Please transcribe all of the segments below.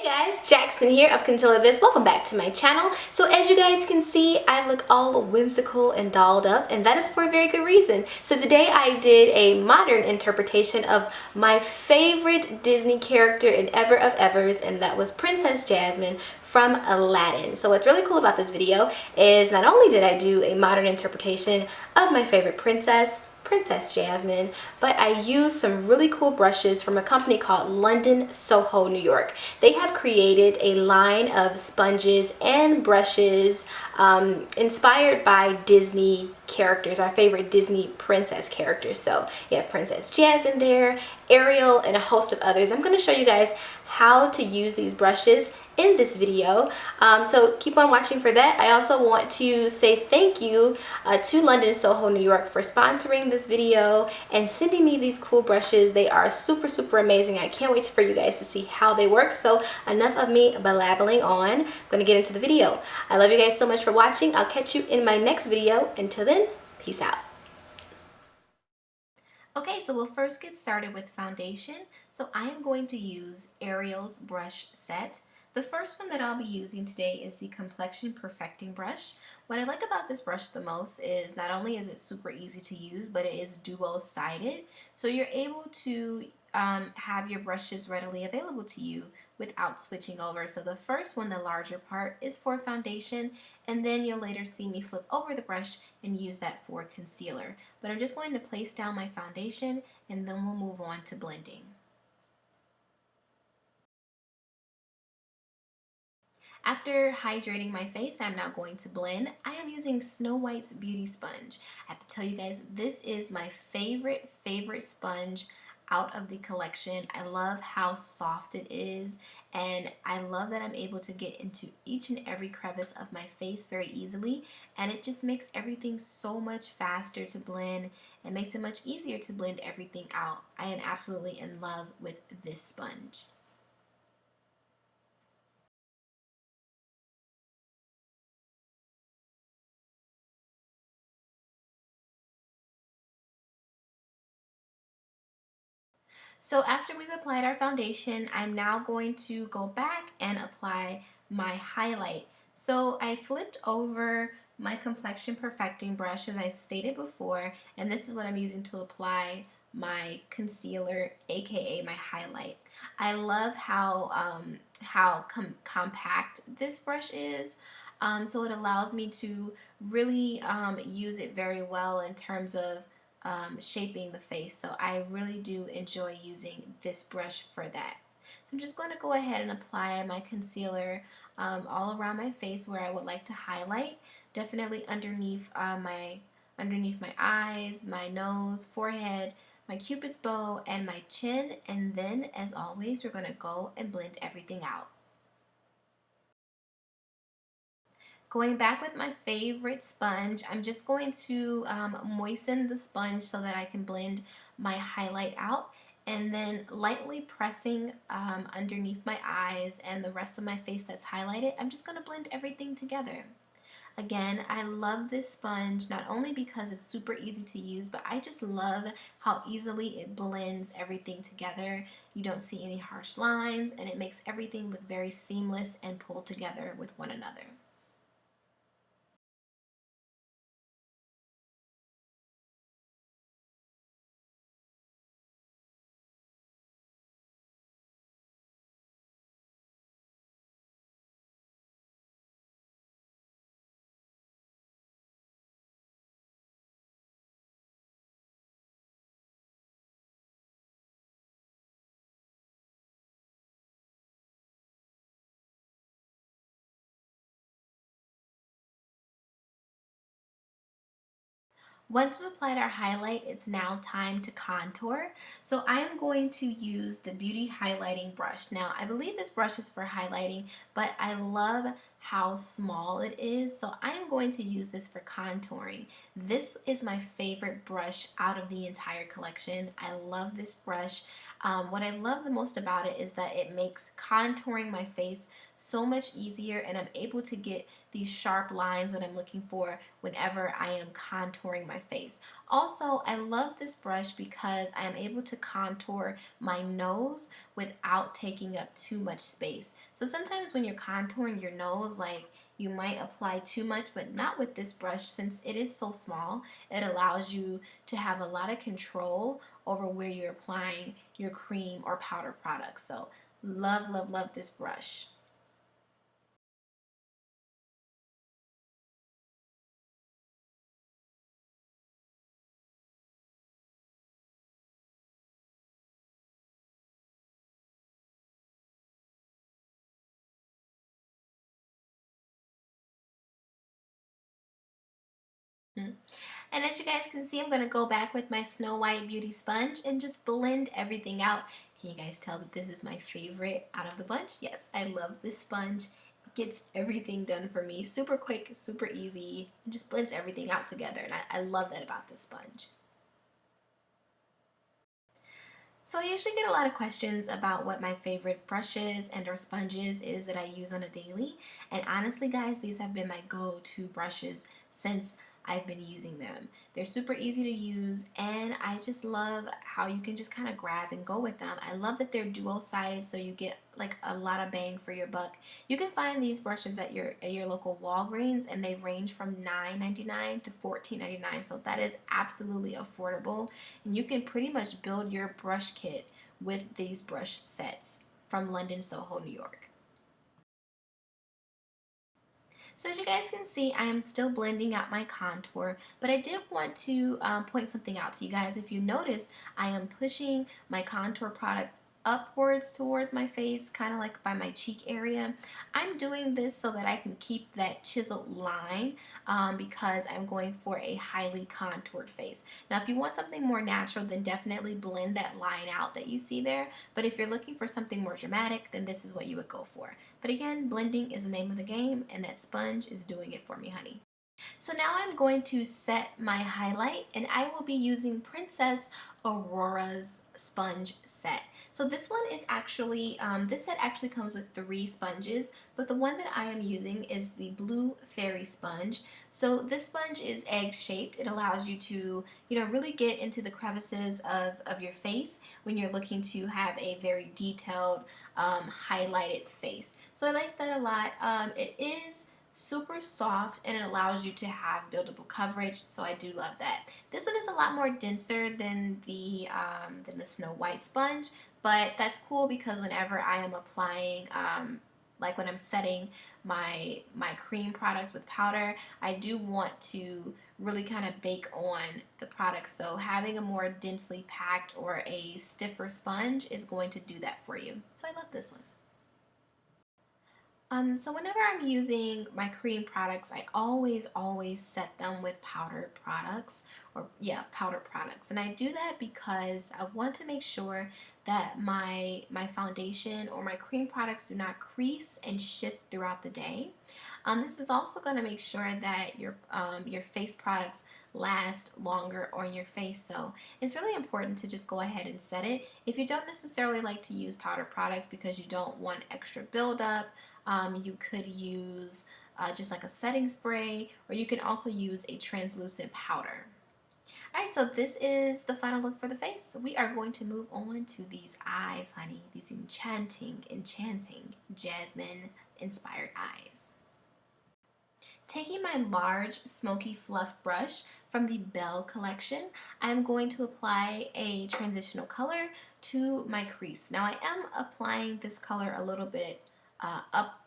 Guys, Jackson here of Concealer This. Welcome back to my channel. So as you guys can see, I look all whimsical and dolled up, and that is for a very good reason. So today I did a modern interpretation of my favorite Disney character in ever of evers, and that was Princess Jasmine from Aladdin. So what's really cool about this video is not only did I do a modern interpretation of my favorite princess, Princess Jasmine, but I used some really cool brushes from a company called London SOHO New York. They have created a line of sponges and brushes inspired by Disney characters, our favorite Disney princess characters. So you have Princess Jasmine there, Ariel, and a host of others. I'm going to show you guys how to use these brushes in this video, so keep on watching for that. I also want to say thank you to London SOHO New York for sponsoring this video and sending me these cool brushes. They are super amazing. I can't wait for you guys to see how they work. So enough of me blabbling on. I'm going to get into the video. I love you guys so much for watching. I'll catch you in my next video. Until then, peace out. Okay, so we'll first get started with foundation. So I am going to use Ariel's brush set. The first one that I'll be using today is the Complexion Perfecting Brush. What I like about this brush the most is not only is it super easy to use, but it is dual-sided. So you're able to have your brushes readily available to you without switching over. So the first one, the larger part, is for foundation, and then you'll later see me flip over the brush and use that for concealer. But I'm just going to place down my foundation, and then we'll move on to blending. After hydrating my face, I'm now going to blend. I am using Snow White's Beauty Sponge. I have to tell you guys, this is my favorite sponge out of the collection. I love how soft it is, and I love that I'm able to get into each and every crevice of my face very easily, and it just makes everything so much faster to blend and makes it much easier to blend everything out. I am absolutely in love with this sponge. So after we've applied our foundation, I'm now going to go back and apply my highlight. So I flipped over my Complexion Perfecting brush as I stated before, and this is what I'm using to apply my concealer, aka my highlight. I love how compact this brush is. So it allows me to really use it very well in terms of shaping the face. So I really do enjoy using this brush for that. So I'm just going to go ahead and apply my concealer all around my face where I would like to highlight. Definitely underneath my eyes, my nose, forehead, my cupid's bow, and my chin. And then, as always, we're going to go and blend everything out. Going back with my favorite sponge, I'm just going to moisten the sponge so that I can blend my highlight out, and then lightly pressing underneath my eyes and the rest of my face that's highlighted, I'm just going to blend everything together. Again, I love this sponge not only because it's super easy to use, but I just love how easily it blends everything together. You don't see any harsh lines, and it makes everything look very seamless and pulled together with one another. Once we've applied our highlight, it's now time to contour. So I am going to use the Beauty Highlighting Brush. Now, I believe this brush is for highlighting, but I love how small it is, so I am going to use this for contouring. This is my favorite brush out of the entire collection. I love this brush. What I love the most about it is that it makes contouring my face so much easier, and I'm able to get these sharp lines that I'm looking for whenever I am contouring my face. Also, I love this brush because I am able to contour my nose without taking up too much space. So sometimes when you're contouring your nose, like, you might apply too much, but not with this brush. Since it is so small, it allows you to have a lot of control over where you're applying your cream or powder products. So love, love, love this brush. Mm. And as you guys can see, I'm going to go back with my Snow White Beauty Sponge and just blend everything out. Can you guys tell that this is my favorite out of the bunch? Yes, I love this sponge. It gets everything done for me super quick, super easy. It just blends everything out together, and I love that about this sponge. So I usually get a lot of questions about what my favorite brushes and or sponges is that I use on a daily. And honestly, guys, these have been my go-to brushes since I've been using them. They're super easy to use, and I just love how you can just kind of grab and go with them. I love that they're dual-sided, so you get like a lot of bang for your buck. You can find these brushes at your local Walgreens, and they range from $9.99 to $14.99, so that is absolutely affordable. And you can pretty much build your brush kit with these brush sets from London SOHO New York. So as you guys can see, I am still blending out my contour, but I did want to point something out to you guys. If you notice, I am pushing my contour product upwards towards my face, kind of like by my cheek area. I'm doing this so that I can keep that chiseled line because I'm going for a highly contoured face. Now, if you want something more natural, then definitely blend that line out that you see there. But if you're looking for something more dramatic, then this is what you would go for. But again, blending is the name of the game, and that sponge is doing it for me, honey. So now I'm going to set my highlight, and I will be using Princess Aurora's sponge set. So this one is actually, this set actually comes with 3 sponges, but the one that I am using is the Blue Fairy sponge. So this sponge is egg shaped. It allows you to, really get into the crevices of your face when you're looking to have a very detailed, highlighted face. So I like that a lot. It is super soft, and it allows you to have buildable coverage, so I do love that. This one is a lot more denser than the Snow White sponge, but that's cool because whenever I am applying like when I'm setting my cream products with powder, I do want to really kind of bake on the product, so having a more densely packed or a stiffer sponge is going to do that for you. So I love this one. So whenever I'm using my cream products, I always set them with powdered products, or yeah, powdered products. And I do that because I want to make sure that my foundation or my cream products do not crease and shift throughout the day. This is also going to make sure that your face products last longer on your face. So it's really important to just go ahead and set it. If you don't necessarily like to use powder products because you don't want extra buildup, you could use just like a setting spray, or you can also use a translucent powder. Alright, so this is the final look for the face. So we are going to move on to these eyes, honey. These enchanting Jasmine inspired eyes. Taking my large smoky fluff brush from the Belle collection, I'm going to apply a transitional color to my crease. Now I am applying this color a little bit up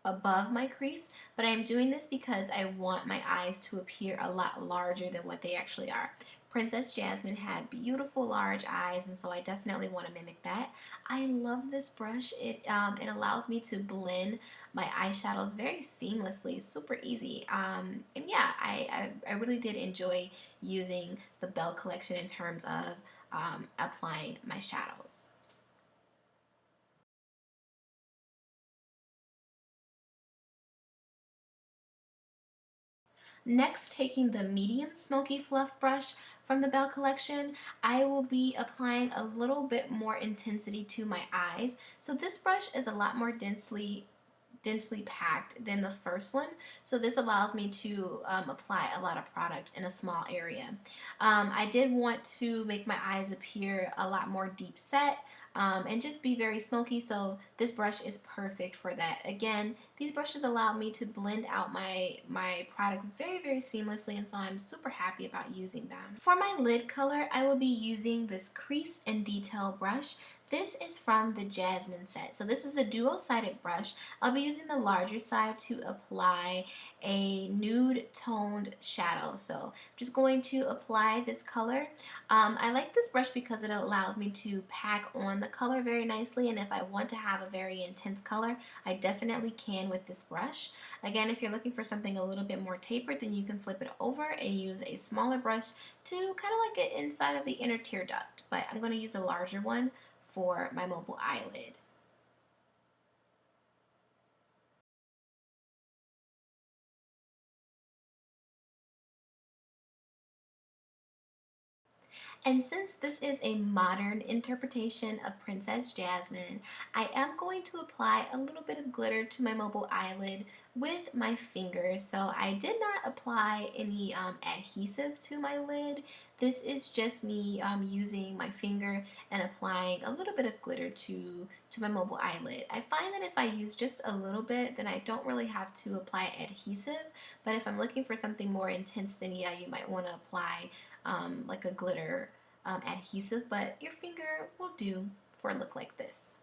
above my crease, but I'm doing this because I want my eyes to appear a lot larger than what they actually are. Princess Jasmine had beautiful large eyes, and so I definitely want to mimic that. I love this brush. It allows me to blend my eyeshadows very seamlessly, super easy. And yeah, I really did enjoy using the Belle collection in terms of applying my shadows. Next, taking the medium smoky fluff brush from the Belle collection, I will be applying a little bit more intensity to my eyes. So this brush is a lot more densely packed than the first one, so this allows me to apply a lot of product in a small area. I did want to make my eyes appear a lot more deep set and just be very smoky, so this brush is perfect for that. Again, these brushes allow me to blend out my products very seamlessly, and so I'm super happy about using them. For my lid color, I will be using this Crease and Detail brush. This is from the Jasmine set. So this is a dual-sided brush. I'll be using the larger side to apply a nude toned shadow. So I'm just going to apply this color. I like this brush because it allows me to pack on the color very nicely, and if I want to have a very intense color, I definitely can with this brush. Again, if you're looking for something a little bit more tapered, then you can flip it over and use a smaller brush to kind of like get inside of the inner tear duct, but I'm going to use a larger one for my mobile eyelid. And since this is a modern interpretation of Princess Jasmine, I am going to apply a little bit of glitter to my mobile eyelid with my fingers. So I did not apply any adhesive to my lid. This is just me using my finger and applying a little bit of glitter to my mobile eyelid. I find that if I use just a little bit, then I don't really have to apply adhesive. But if I'm looking for something more intense, then yeah, you might want to apply like a glitter adhesive, but your finger will do for a look like this.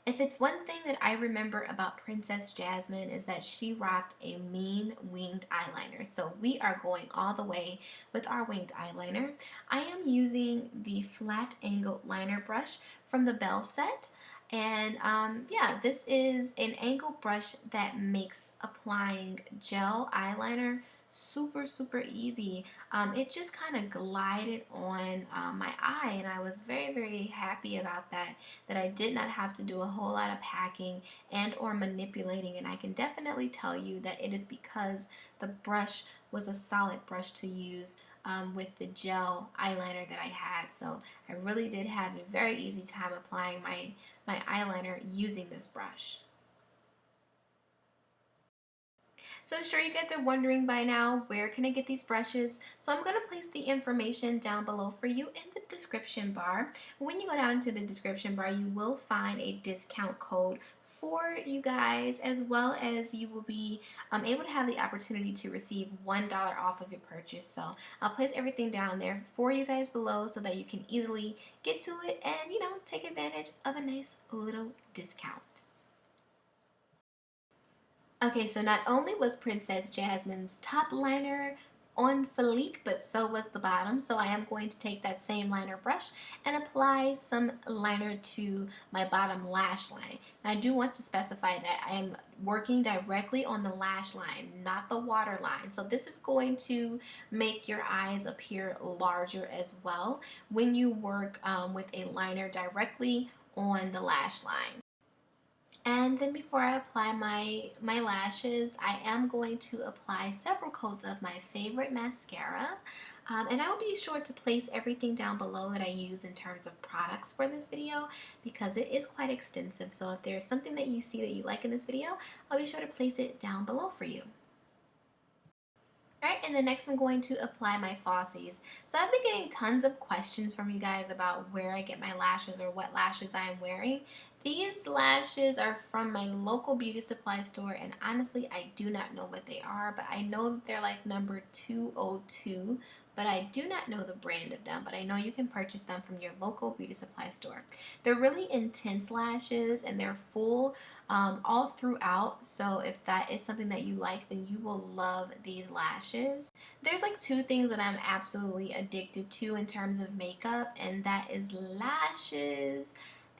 If it's one thing that I remember about Princess Jasmine is that she rocked a mean winged eyeliner. So we are going all the way with our winged eyeliner. I am using the flat angled liner brush from the Belle set. And yeah, this is an angle brush that makes applying gel eyeliner super easy. It just kind of glided on my eye, and I was very happy about that, that I did not have to do a whole lot of packing and or manipulating, and I can definitely tell you that it is because the brush was a solid brush to use with the gel eyeliner that I had. So I really did have a very easy time applying my eyeliner using this brush. So I'm sure you guys are wondering by now, where can I get these brushes? So I'm going to place the information down below for you in the description bar. When you go down into the description bar, you will find a discount code for you guys, as well as you will be able to have the opportunity to receive $1 off of your purchase. So I'll place everything down there for you guys below so that you can easily get to it and, you know, take advantage of a nice little discount. Okay, so not only was Princess Jasmine's top liner on fleek, but so was the bottom. So I am going to take that same liner brush and apply some liner to my bottom lash line. Now, I do want to specify that I am working directly on the lash line, not the water line. So this is going to make your eyes appear larger as well when you work with a liner directly on the lash line. And then before I apply my lashes, I am going to apply several coats of my favorite mascara. And I will be sure to place everything down below that I use in terms of products for this video, because it is quite extensive. So if there's something that you see that you like in this video, I'll be sure to place it down below for you. Alright, and then next I'm going to apply my falsies. So I've been getting tons of questions from you guys about where I get my lashes or what lashes I am wearing. These lashes are from my local beauty supply store, and honestly I do not know what they are, but I know that they're like number 202, but I do not know the brand of them, but I know you can purchase them from your local beauty supply store. They're really intense lashes and they're full all throughout, so if that is something that you like, then you will love these lashes. There's like two things that I'm absolutely addicted to in terms of makeup, and that is lashes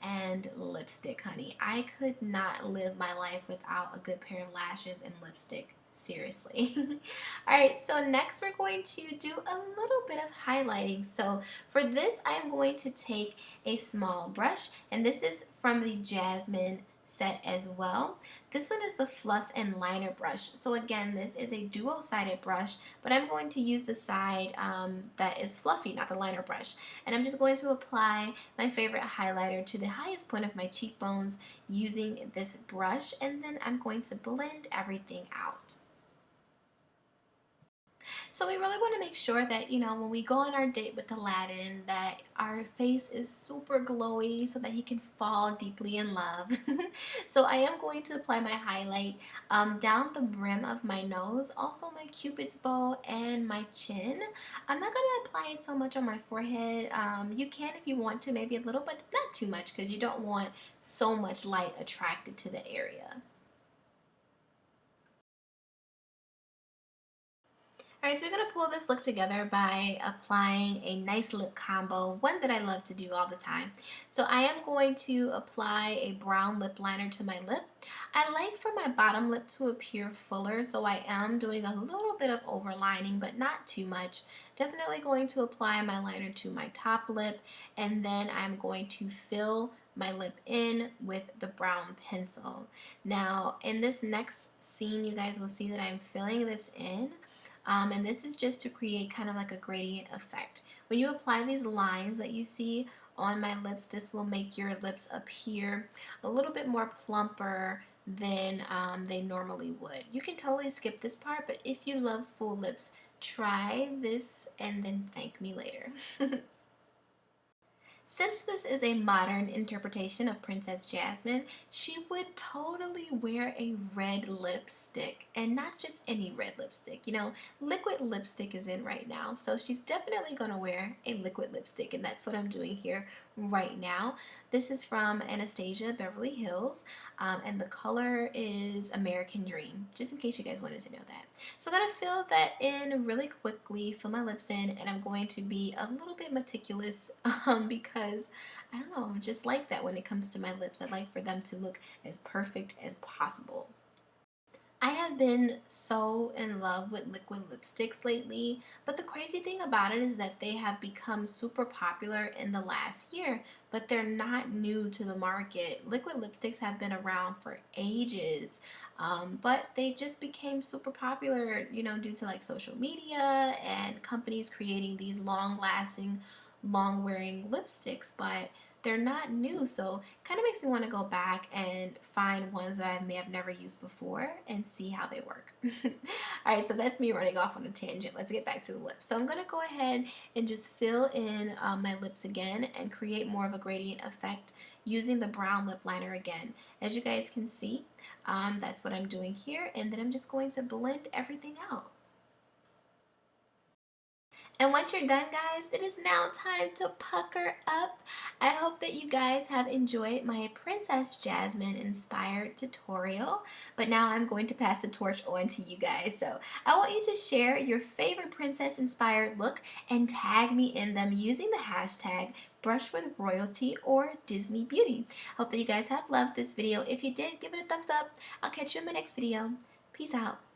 and lipstick, honey. I could not live my life without a good pair of lashes and lipstick. Seriously. All right, so next we're going to do a little bit of highlighting. So for this, I am going to take a small brush, and this is from the Jasmine set as well. This one is the Fluff and Liner brush. So again, this is a dual-sided brush, but I'm going to use the side that is fluffy, not the liner brush. And I'm just going to apply my favorite highlighter to the highest point of my cheekbones using this brush, and then I'm going to blend everything out. So we really want to make sure that, you know, when we go on our date with Aladdin, that our face is super glowy so that he can fall deeply in love. So I am going to apply my highlight down the brim of my nose, also my cupid's bow and my chin. I'm not going to apply it so much on my forehead. You can if you want to, maybe a little, but not too much because you don't want so much light attracted to the area. Alright, so we're going to pull this look together by applying a nice lip combo, one that I love to do all the time. So I am going to apply a brown lip liner to my lip. I like for my bottom lip to appear fuller, so I am doing a little bit of overlining, but not too much. Definitely going to apply my liner to my top lip, and then I'm going to fill my lip in with the brown pencil. Now, in this next scene, you guys will see that I'm filling this in. And this is just to create kind of like a gradient effect. When you apply these lines that you see on my lips, this will make your lips appear a little bit more plumper than they normally would. You can totally skip this part, but if you love full lips, try this and then thank me later. Since this is a modern interpretation of Princess Jasmine, she would totally wear a red lipstick, and not just any red lipstick. You know, liquid lipstick is in right now, so she's definitely going to wear a liquid lipstick, and that's what I'm doing here right now. This is from Anastasia, Beverly Hills, and the color is American Dream, just in case you guys wanted to know that. So I'm going to fill that in really quickly, fill my lips in, and I'm going to be a little bit meticulous because I don't know, I'm just like that when it comes to my lips. I like for them to look as perfect as possible. I have been so in love with liquid lipsticks lately, but the crazy thing about it is that they have become super popular in the last year, but they're not new to the market. Liquid lipsticks have been around for ages, but they just became super popular, you know, due to like social media and companies creating these long-lasting, long-wearing lipsticks, but they're not new, so kind of makes me want to go back and find ones that I may have never used before and see how they work. Alright, so that's me running off on a tangent. Let's get back to the lips. So I'm going to go ahead and just fill in my lips again and create more of a gradient effect using the brown lip liner again. As you guys can see, that's what I'm doing here, and then I'm just going to blend everything out. And once you're done, guys, it is now time to pucker up. I hope that you guys have enjoyed my Princess Jasmine inspired tutorial. But now I'm going to pass the torch on to you guys. So I want you to share your favorite princess inspired look and tag me in them using the hashtag brushwithroyalty or Disney Beauty. Hope that you guys have loved this video. If you did, give it a thumbs up. I'll catch you in my next video. Peace out.